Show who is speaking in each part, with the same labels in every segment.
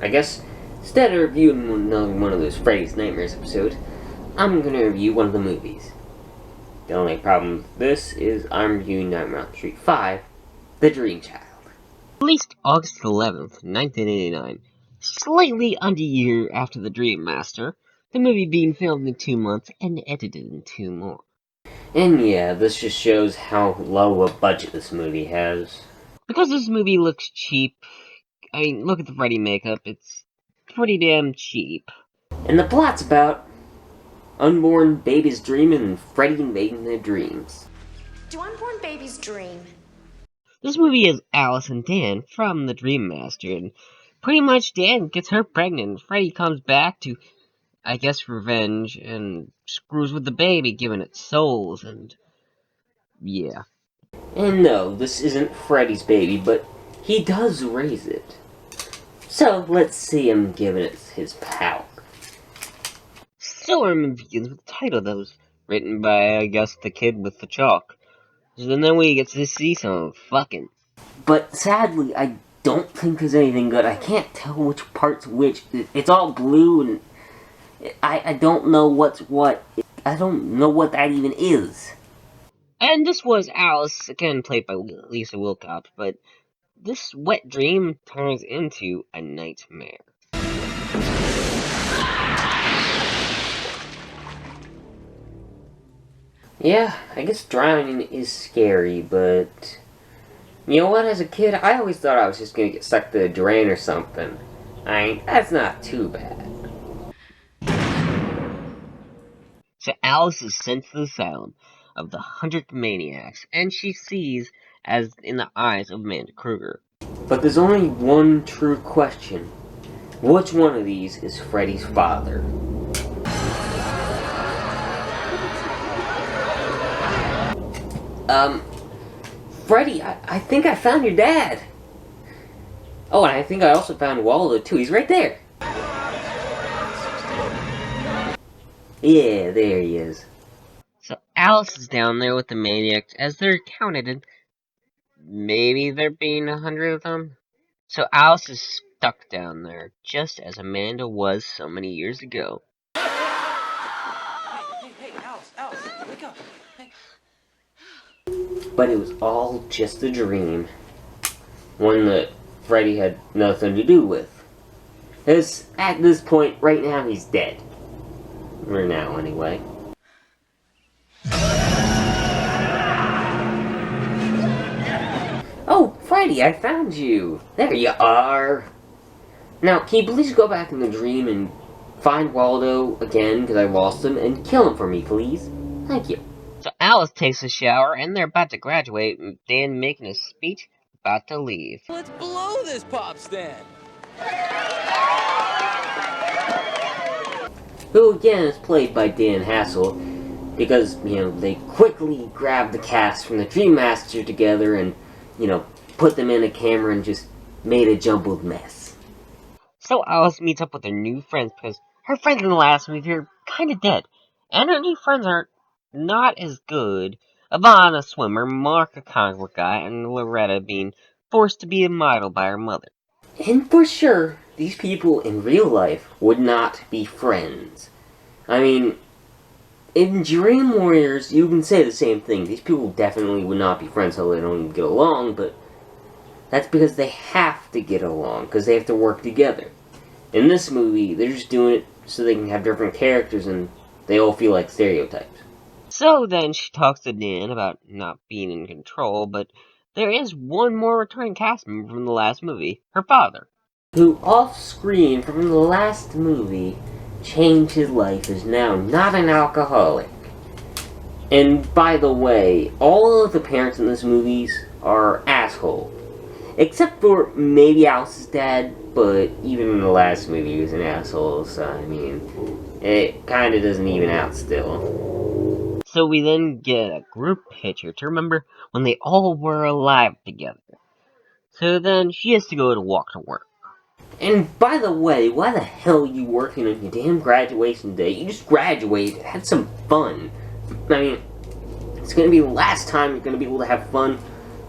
Speaker 1: I guess instead of reviewing another one of those Freddy's Nightmares episodes, I'm gonna review one of the movies. The only problem with this is I'm reviewing Nightmare on Elm Street 5, The Dream Child.
Speaker 2: Released August 11th, 1989, slightly under a year after The Dream Master, the movie being filmed in 2 months and edited in 2 more.
Speaker 1: And yeah, this just shows how low a budget this movie has.
Speaker 2: Because this movie looks cheap, I mean, look at the Freddy makeup, it's pretty damn cheap.
Speaker 1: And the plot's about unborn babies dreaming and Freddy invading their dreams.
Speaker 3: Do unborn babies dream?
Speaker 2: This movie is Alice and Dan from The Dream Master, and pretty much Dan gets her pregnant. Freddy comes back to, I guess, revenge, and screws with the baby, giving it souls, and yeah.
Speaker 1: And no, this isn't Freddy's baby, but he does raise it. So let's see him giving it his power.
Speaker 2: So our movie begins with a title that was written by, I guess, the kid with the chalk. And then we get to see some fucking.
Speaker 1: But sadly, I don't think there's anything good. I can't tell which part's which. It's all blue, and I don't know what's what. I don't know what that even is.
Speaker 2: And this was Alice, again played by Lisa Wilcox, but this wet dream turns into a nightmare.
Speaker 1: Yeah, I guess drowning is scary, but you know what? As a kid, I always thought I was just gonna get sucked to a drain or something. That's not too bad.
Speaker 2: So Alice is sent to the asylum of the 100 maniacs, and she sees as in the eyes of Amanda Kruger.
Speaker 1: But there's only one true question. Which one of these is Freddy's father? Freddy, I think I found your dad. Oh, and I think I also found Waldo too. He's right there. Yeah, there he is.
Speaker 2: So Alice is down there with the maniacs as they're counted, and maybe there being 100 of them. So Alice is stuck down there, just as Amanda was so many years ago.
Speaker 4: Hey, Alice, wake up. Hey.
Speaker 1: But it was all just a dream. One that Freddy had nothing to do with. Because at this point, right now, he's dead. For now, anyway. Oh, Freddy, I found you! There you are! Now, can you please go back in the dream and find Waldo again, because I lost him, and kill him for me, please? Thank you.
Speaker 2: So Alice takes a shower, and they're about to graduate, and Dan making a speech, about to leave.
Speaker 4: Let's blow this pop stand.
Speaker 1: Who again is played by Dan Hassel, because, they quickly grabbed the cast from the Dream Master together and, put them in a camera and just made a jumbled mess.
Speaker 2: So Alice meets up with her new friends, because her friends in the last movie are kinda dead, and her new friends are not as good. Yvonne, a swimmer, Mark, a comic book guy, and Loretta being forced to be a model by her mother.
Speaker 1: And for sure, these people in real life would not be friends. I mean, in Dream Warriors, you can say the same thing. These people definitely would not be friends, so they don't even get along, but that's because they have to get along, because they have to work together. In this movie, they're just doing it so they can have different characters and they all feel like stereotypes.
Speaker 2: So then she talks to Dan about not being in control, but there is one more returning cast member from the last movie, her father.
Speaker 1: Who, off-screen from the last movie, changed his life, is now not an alcoholic. And by the way, all of the parents in this movie are assholes. Except for maybe Alice's dad, but even in the last movie he was an asshole, so I mean, it kinda doesn't even out still.
Speaker 2: So we then get a group picture to remember when they all were alive together. So then she has to go to walk to work.
Speaker 1: And by the way, why the hell are you working on your damn graduation day? You just graduated, had some fun. I mean, it's gonna be the last time you're gonna be able to have fun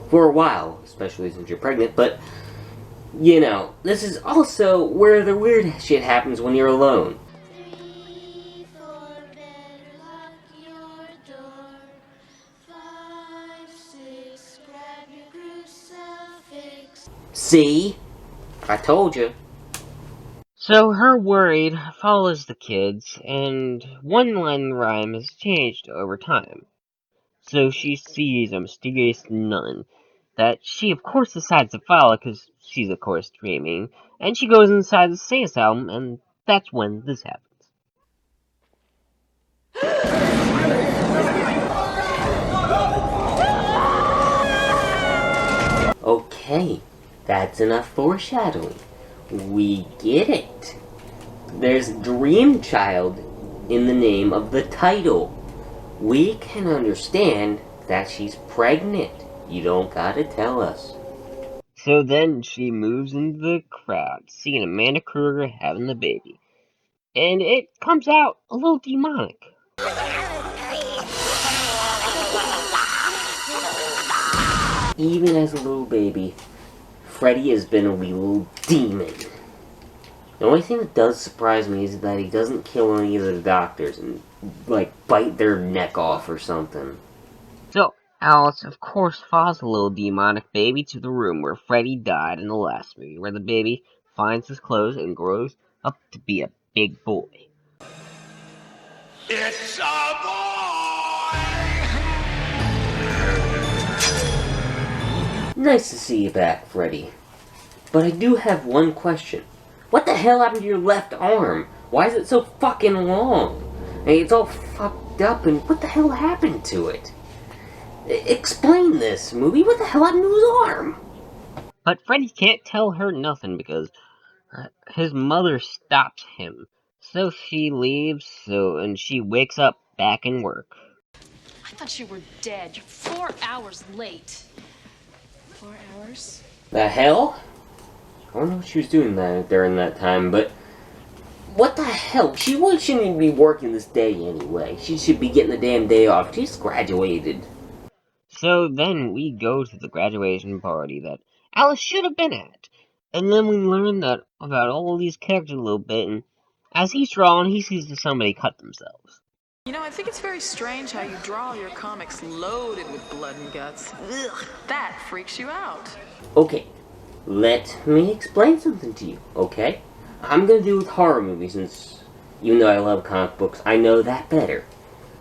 Speaker 1: for a while, especially since you're pregnant, but You know, this is also where the weird shit happens when you're alone.
Speaker 5: 3, 4, better lock your door. 5, 6, grab your crucifix.
Speaker 1: See? I told you.
Speaker 2: So her worried follows the kids, and one line in the rhyme has changed over time. So she sees a mysterious nun that she of course decides to follow because she's of course dreaming, and she goes inside the sing asylum, and that's when this happens.
Speaker 1: Okay, that's enough foreshadowing. We get it. There's Dream Child in the name of the title. We can understand that she's pregnant. You don't gotta tell us.
Speaker 2: So then she moves into the crowd, seeing Amanda Kruger having the baby. And it comes out a little demonic.
Speaker 1: Even as a little baby, Freddy has been a little demon. The only thing that does surprise me is that he doesn't kill any of the doctors and, like, bite their neck off or something.
Speaker 2: So Alice, of course, follows the little demonic baby to the room where Freddy died in the last movie, where the baby finds his clothes and grows up to be a big boy.
Speaker 6: It's a boy!
Speaker 1: Nice to see you back, Freddy. But I do have one question. What the hell happened to your left arm? Why is it so fucking long? Hey, it's all fucked up, and what the hell happened to it? Explain this, movie. What the hell happened to his arm?
Speaker 2: But Freddy can't tell her nothing because his mother stops him. So she leaves, and she wakes up back in work.
Speaker 3: I thought you were dead. You're 4 hours late. 4 hours?
Speaker 1: The hell? I don't know what she was doing during that time, but what the hell? She shouldn't even be working this day anyway. She should be getting the damn day off. She's graduated.
Speaker 2: So then we go to the graduation party that Alice should have been at. And then we learn that about all these characters a little bit, and as he's drawing, he sees that somebody cut themselves.
Speaker 7: You know, I think it's very strange how you draw your comics loaded with blood and guts. Ugh, that freaks you out.
Speaker 1: Okay, let me explain something to you, okay? I'm gonna do with horror movies since, even though I love comic books, I know that better.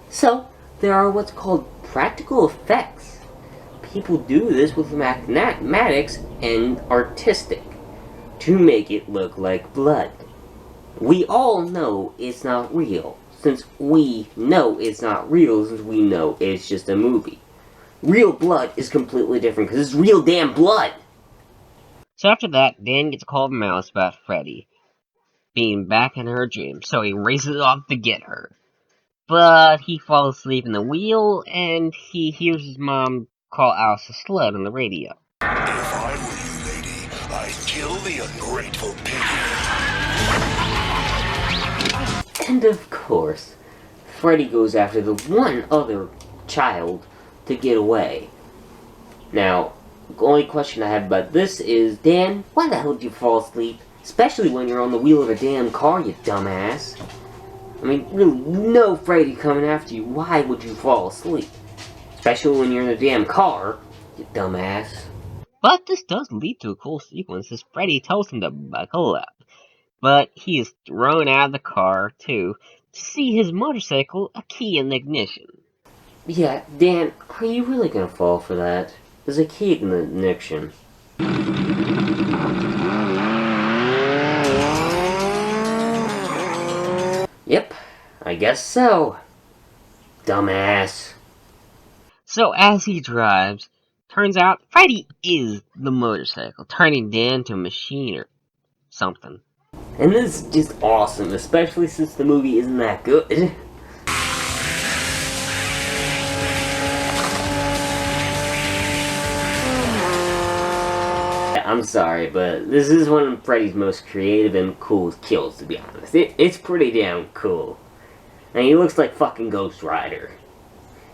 Speaker 1: So, there are what's called practical effects. People do this with mathematics and artistic to make it look like blood. We all know it's not real, since we know it's not real, since we know it's just a movie. Real blood is completely different, because it's real damn blood!
Speaker 2: So after that, Dan gets a call from Alice about Freddy being back in her dream, so he races off to get her. But he falls asleep in the wheel, and he hears his mom call Alice a slut on the radio.
Speaker 6: If I were you, lady, I'd kill the ungrateful pig.
Speaker 1: And of course, Freddy goes after the one other child to get away. Now, the only question I have about this is, Dan, why the hell did you fall asleep? Especially when you're on the wheel of a damn car, you dumbass. I mean, really, you know Freddy coming after you. Why would you fall asleep? Especially when you're in a damn car, you dumbass.
Speaker 2: But this does lead to a cool sequence as Freddy tells him to buckle up. But he is thrown out of the car, too, to see his motorcycle a key in the ignition.
Speaker 1: Yeah, Dan, are you really gonna fall for that? There's a key in the ignition. Yep, I guess so. Dumbass.
Speaker 2: So as he drives, turns out Freddy is the motorcycle, turning Dan into a machine or something.
Speaker 1: And this is just awesome, especially since the movie isn't that good. I'm sorry, but this is one of Freddy's most creative and cool kills, to be honest. It's pretty damn cool. And he looks like fucking Ghost Rider.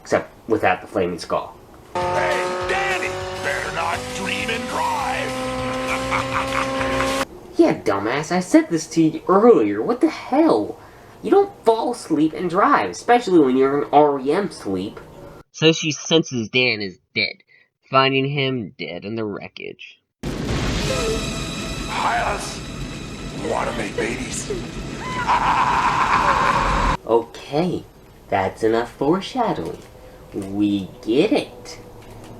Speaker 1: Except without the flaming skull.
Speaker 6: Hey, Danny, better not dream and drive.
Speaker 1: Yeah, dumbass, I said this to you earlier. What the hell? You don't fall asleep and drive, especially when you're in REM sleep.
Speaker 2: So she senses Dan is dead, finding him dead in the wreckage.
Speaker 6: Hylas, wanna make babies?
Speaker 1: Okay, that's enough foreshadowing. We get it.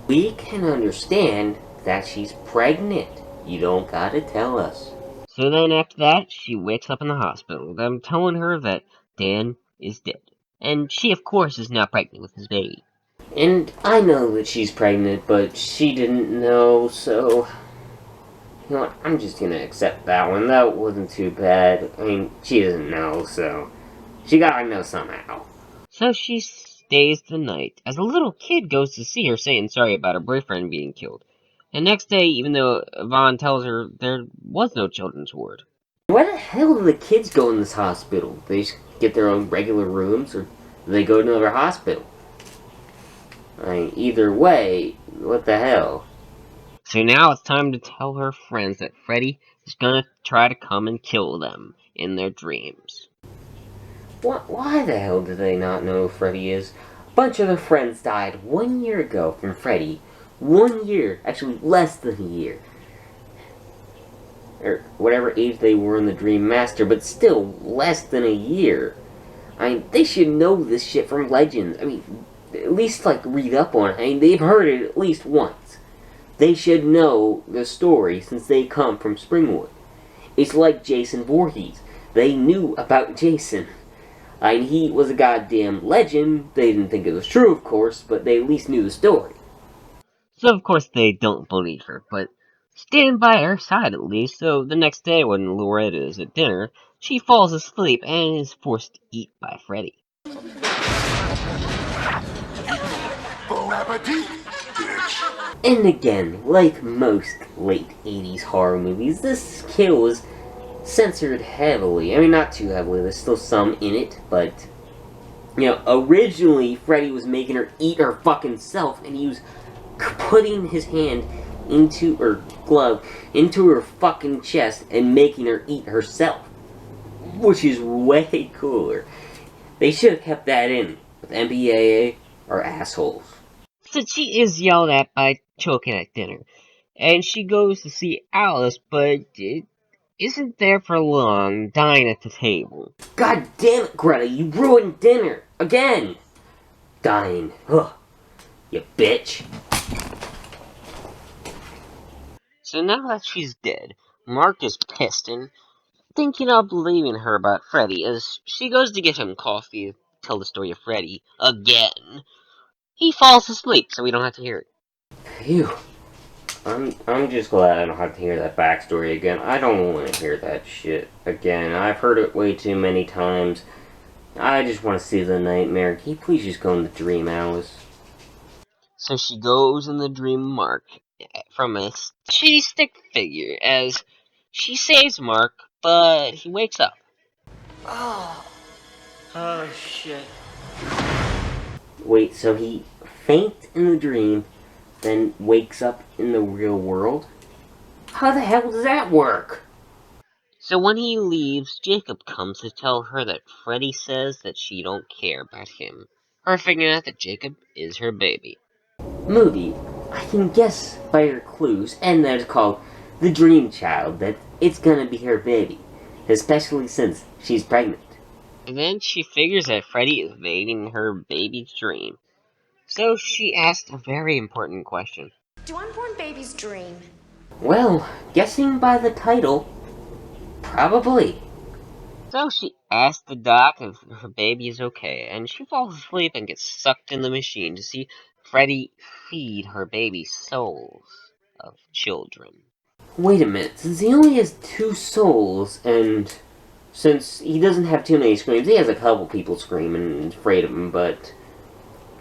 Speaker 1: We can understand that she's pregnant. You don't gotta tell us.
Speaker 2: So then after that, she wakes up in the hospital, them telling her that Dan is dead. And she, of course, is now pregnant with his baby.
Speaker 1: And I know that she's pregnant, but she didn't know, so... You know what, I'm just gonna accept that one. That wasn't too bad. I mean, she doesn't know, so... She gotta know somehow.
Speaker 2: So she stays the night, as a little kid goes to see her saying sorry about her boyfriend being killed. And next day, even though Vaughn tells her there was no children's ward.
Speaker 1: Why the hell do the kids go in this hospital? They just get their own regular rooms, or do they go to another hospital? I mean, either way, what the hell?
Speaker 2: So now it's time to tell her friends that Freddy is gonna try to come and kill them in their dreams.
Speaker 1: Why the hell do they not know who Freddy is? A bunch of their friends died 1 year ago from Freddy. 1 year. Actually, less than a year. Or whatever age they were in the Dream Master, but still less than a year. I mean, they should know this shit from Legends. I mean, at least, like, read up on it. I mean, they've heard it at least once. They should know the story since they come from Springwood. It's like Jason Voorhees. They knew about Jason. I mean, he was a goddamn legend. They didn't think it was true, of course, but they at least knew the story.
Speaker 2: So of course they don't believe her, but stand by her side at least, so the next day when Loretta is at dinner, she falls asleep and is forced to eat by Freddy.
Speaker 6: Bon appetit, bitch.
Speaker 1: And again, like most late 80s horror movies, this kill was censored heavily. I mean, not too heavily, there's still some in it, but... You know, originally, Freddy was making her eat her fucking self, and he was putting his hand into her glove, into her fucking chest, and making her eat herself. Which is way cooler. They should have kept that in, but MPAA are assholes.
Speaker 2: So she is yelled at by choking at dinner, and she goes to see Alice, but it isn't there for long, dying at the table.
Speaker 1: God damn it, Greta, you ruined dinner! Again! Dying. Ugh. You bitch.
Speaker 2: So now that she's dead, Mark is pissed and thinking of leaving her about Freddy as she goes to get him coffee to tell the story of Freddy again. He falls asleep, so we don't have to hear it.
Speaker 1: Phew. I'm just glad I don't have to hear that backstory again. I don't want to hear that shit again. I've heard it way too many times. I just want to see the nightmare. Can you please just go in the dream, Alice?
Speaker 2: So she goes in the dream Mark from a shitty stick figure as she saves Mark, but he wakes up.
Speaker 4: Oh, shit.
Speaker 1: Wait, so he faints in the dream, then wakes up in the real world? How the hell does that work?
Speaker 2: So when he leaves, Jacob comes to tell her that Freddy says that she don't care about him. Her figuring out that Jacob is her baby.
Speaker 1: Movie, I can guess by your clues, and that it's called The Dream Child, that it's gonna be her baby. Especially since she's pregnant.
Speaker 2: And then she figures that Freddy is invading her baby's dream. So she asked a very important question.
Speaker 3: Do unborn babies dream?
Speaker 1: Well, guessing by the title, probably.
Speaker 2: So she asked the doc if her baby is okay, and she falls asleep and gets sucked in the machine to see Freddy feed her baby souls of children.
Speaker 1: Wait a minute, since he only has 2 souls, and since he doesn't have too many screams, he has a couple people screaming and afraid of him, but...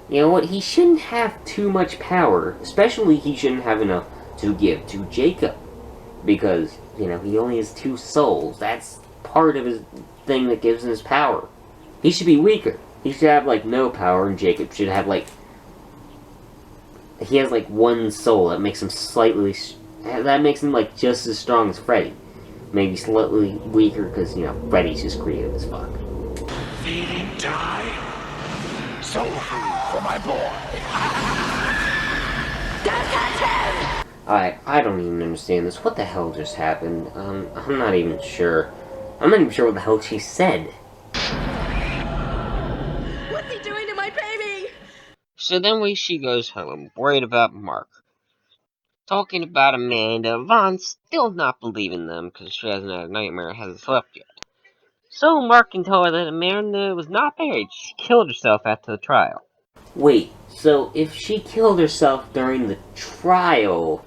Speaker 1: You know what, he shouldn't have too much power, especially he shouldn't have enough to give to Jacob. Because, you know, he only has 2 souls. That's part of his thing that gives him his power. He should be weaker. He should have, like, no power, and Jacob should have, like... He has, like, 1 soul that makes him slightly... That makes him, like, just as strong as Freddy. maybe slightly weaker because, you know, Freddy's just creative as fuck.
Speaker 6: Feeding time. Soul food for my boy.
Speaker 1: I don't even understand this. What the hell just happened? I'm not even sure. I'm not even sure what the hell she said.
Speaker 3: What's he doing to my baby?
Speaker 2: So then she goes home, worried about Mark. Talking about Amanda, Vaughn's still not believing them because she hasn't had a nightmare and hasn't slept yet. So Mark can tell her that Amanda was not buried, she killed herself after the trial.
Speaker 1: Wait, so if she killed herself during the trial,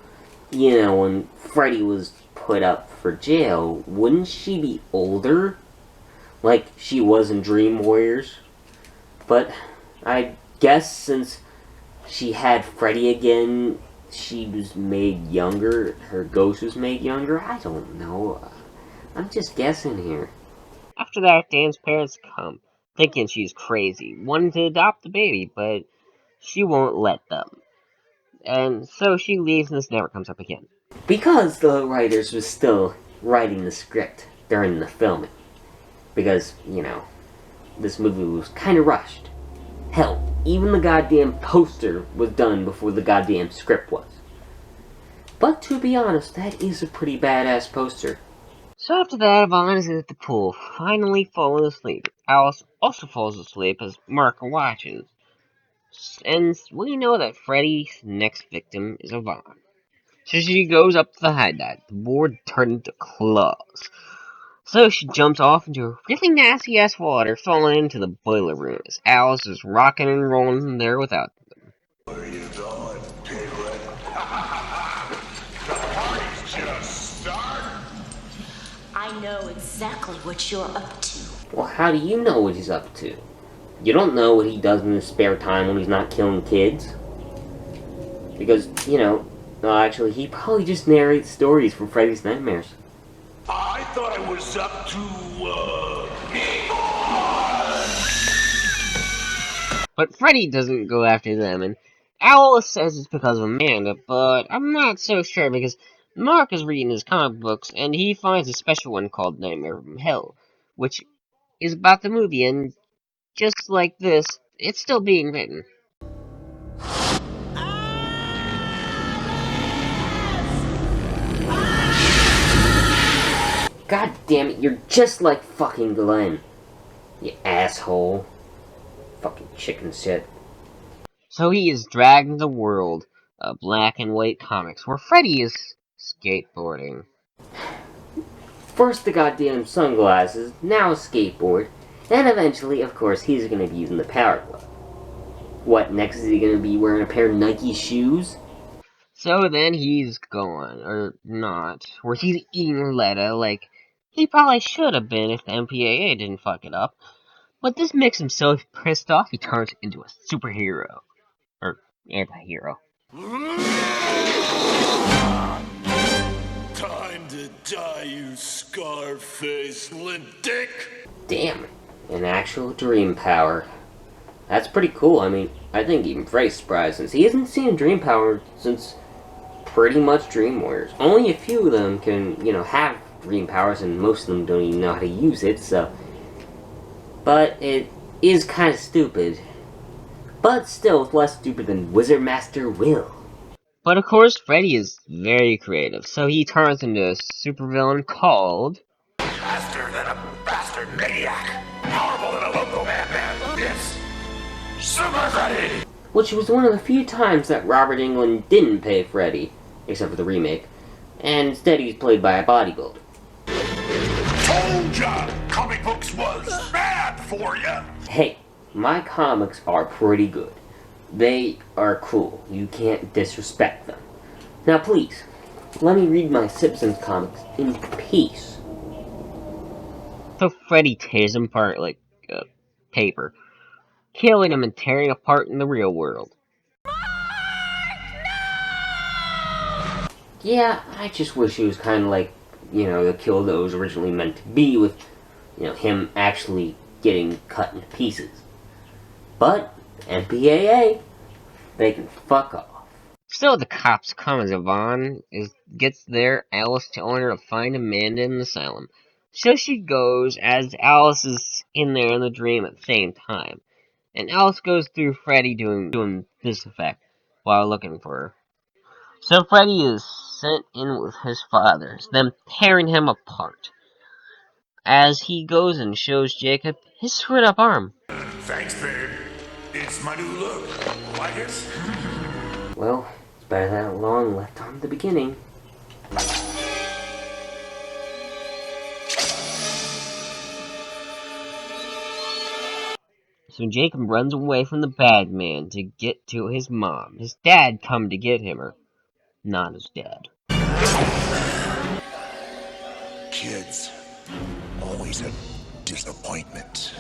Speaker 1: you know, when Freddy was put up for jail, wouldn't she be older? Like she was in Dream Warriors? But I guess since she had Freddy again, she was made younger. Her ghost was made younger. I don't know. I'm just guessing here.
Speaker 2: After that, Dan's parents come, thinking she's crazy, wanting to adopt the baby, but she won't let them. And so she leaves and this never comes up again.
Speaker 1: Because the writers were still writing the script during the filming. Because, you know, this movie was kind of rushed. Hell, even the goddamn poster was done before the goddamn script was. But to be honest, that is a pretty badass poster.
Speaker 2: So after that, Yvonne is at the pool, finally falling asleep. Alice also falls asleep as Mark watches. And we know that Freddy's next victim is Yvonne. So she goes up to the hideout. The board turned into claws. So she jumps off into really nasty ass water, falling into the boiler room as Alice is rocking and rolling in there without them.
Speaker 6: Where are you going, piglet? The party's just starting.
Speaker 5: I know exactly what you're up to.
Speaker 1: Well, how do you know what he's up to? You don't know what he does in his spare time when he's not killing kids. Because, you know, actually, he probably just narrates stories from Freddy's Nightmares.
Speaker 6: I thought I was up to,
Speaker 2: But Freddy doesn't go after them, and Alice says it's because of Amanda, but I'm not so sure because Mark is reading his comic books and he finds a special one called Nightmare from Hell, which is about the movie, and just like this, it's still being written.
Speaker 1: God damn it, you're just like fucking Glenn. You asshole. Fucking chicken shit.
Speaker 2: So he is dragged into the world of black and white comics where Freddy is skateboarding.
Speaker 1: First the goddamn sunglasses, now a skateboard, and eventually, of course, he's gonna be using the power glove. What, next is he gonna be wearing a pair of Nike shoes?
Speaker 2: So then he's gone, or not, where he's eating Letta like he probably should have been if the MPAA didn't fuck it up. But this makes him so pissed off he turns into a superhero. Or anti-hero.
Speaker 6: Time to die, you scar-faced lint dick!
Speaker 1: Damn, an actual dream power. That's pretty cool. I mean, I think even Freddy's surprised since he hasn't seen dream power since pretty much Dream Warriors. Only a few of them can, you know, have dream powers, and most of them don't even know how to use it, so. But it is kind of stupid. But still, it's less stupid than Wizard Master Will.
Speaker 2: But of course, Freddy is very creative, so he turns into a supervillain called...
Speaker 6: Faster than a bastard maniac! Powerful than a local madman! It's Super Freddy!
Speaker 1: Which was one of the few times that Robert Englund didn't pay Freddy, except for the remake, and instead he's played by a bodybuilder.
Speaker 6: Told ya! Comic books was bad for ya!
Speaker 1: Hey, my comics are pretty good. They are cool. You can't disrespect them. Now please, let me read my Simpsons comics in peace.
Speaker 2: So Freddy tears him apart like paper, killing him and tearing apart in the real world.
Speaker 1: Yeah, I just wish he was kind of like, you know, the kill that was originally meant to be, with, you know, him actually getting cut into pieces. But, MPAA, they can fuck off.
Speaker 2: Still, the cops come as Yvonne is gets there, Alice telling her to find Amanda in the asylum. So she goes, as Alice is in there in the dream at the same time. And Alice goes through Freddy doing this effect while looking for her. So Freddy is sent in with his fathers, them tearing him apart, as he goes and shows Jacob his screwed up arm.
Speaker 6: Thanks, babe. It's my new look. Like it?
Speaker 1: Well, it's better that long left on the beginning.
Speaker 2: So Jacob runs away from the bad man to get to his mom. His dad come to get him, or not his dad.
Speaker 6: Kids, always a disappointment.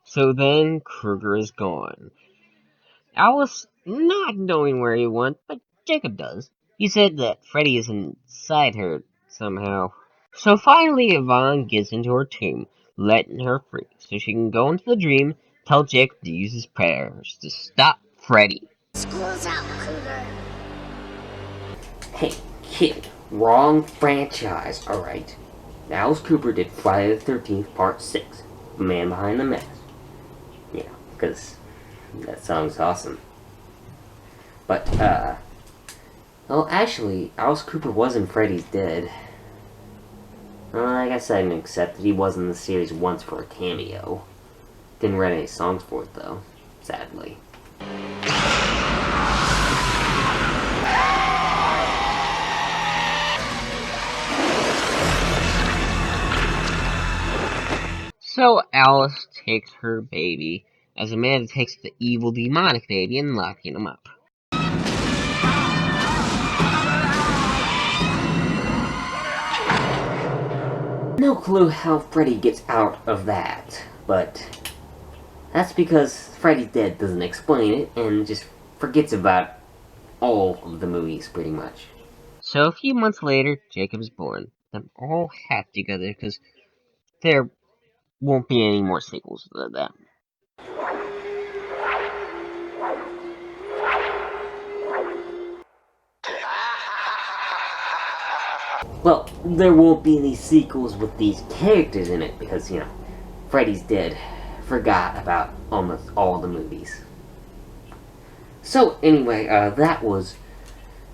Speaker 2: So then Krueger is gone. Alice not knowing where he went, but Jacob does. He said that Freddy is inside her somehow. So finally Yvonne gets into her tomb, letting her free, so she can go into the dream, tell Jacob to use his prayers to stop Freddy.
Speaker 5: School's out, Cougar.
Speaker 1: Hey, kid, wrong franchise, alright? Alice Cooper did Friday the 13th, Part 6, The Man Behind the Mask. Yeah, because that song's awesome. But, well, actually, Alice Cooper wasn't Freddy's Dead. I guess I can accept that he was in the series once for a cameo. Didn't write any songs for it, though, sadly.
Speaker 2: So Alice takes her baby, as Amanda takes the evil demonic baby and locking him up.
Speaker 1: No clue how Freddy gets out of that, but that's because Freddy's Dead doesn't explain it and just forgets about all of the movies, pretty much.
Speaker 2: So a few months later, Jacob's born. Them all happy together because there won't be any more sequels to that.
Speaker 1: Well, there won't be any sequels with these characters in it because, you know, Freddy's Dead forgot about almost all the movies. So, anyway, that was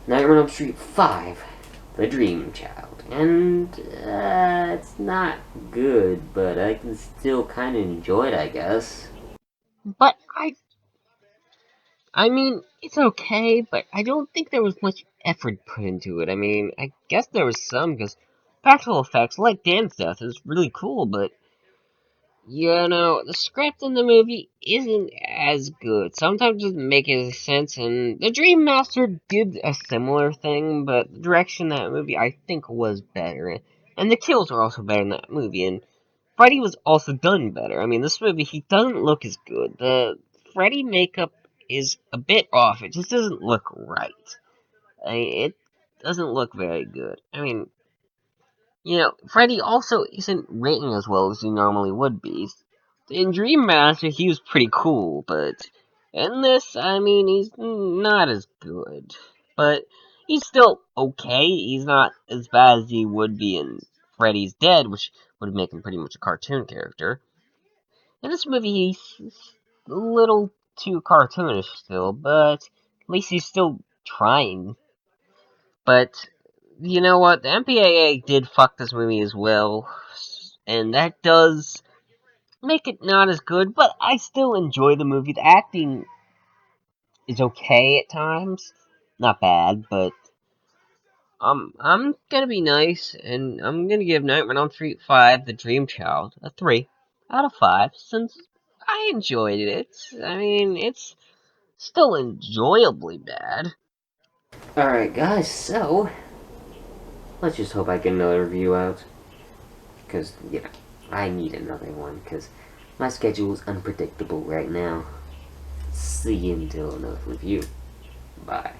Speaker 1: Nightmare on Elm Street 5, The Dream Child. And, it's not good, but I can still kind of enjoy it, I guess.
Speaker 2: But I mean, it's okay, but I don't think there was much effort put into it. I mean, I guess there was some, because practical effects, like Dan's death, is really cool, but, you know, the script in the movie isn't as good. Sometimes it doesn't make any sense, and The Dream Master did a similar thing, but the direction of that movie, I think, was better. And the kills are also better in that movie, and Freddy was also done better. I mean, this movie, he doesn't look as good. The Freddy makeup is a bit off. It just doesn't look right. It doesn't look very good. I mean, you know, Freddy also isn't written as well as he normally would be. In Dream Master, he was pretty cool, but in this, I mean, he's not as good. But he's still okay. He's not as bad as he would be in Freddy's Dead, which would make him pretty much a cartoon character. In this movie, he's a little too cartoonish still, but at least he's still trying. But you know what? The MPAA did fuck this movie as well, and that does make it not as good, but I still enjoy the movie. The acting is okay at times. Not bad, but I'm gonna be nice, and I'm gonna give Nightmare on Elm Street 5, The Dream Child, a 3 out of 5, since I enjoyed it. I mean, it's still enjoyably bad.
Speaker 1: Alright, guys, so let's just hope I get another review out. Because, you know, I need another one, because my schedule is unpredictable right now. See you until another review. Bye.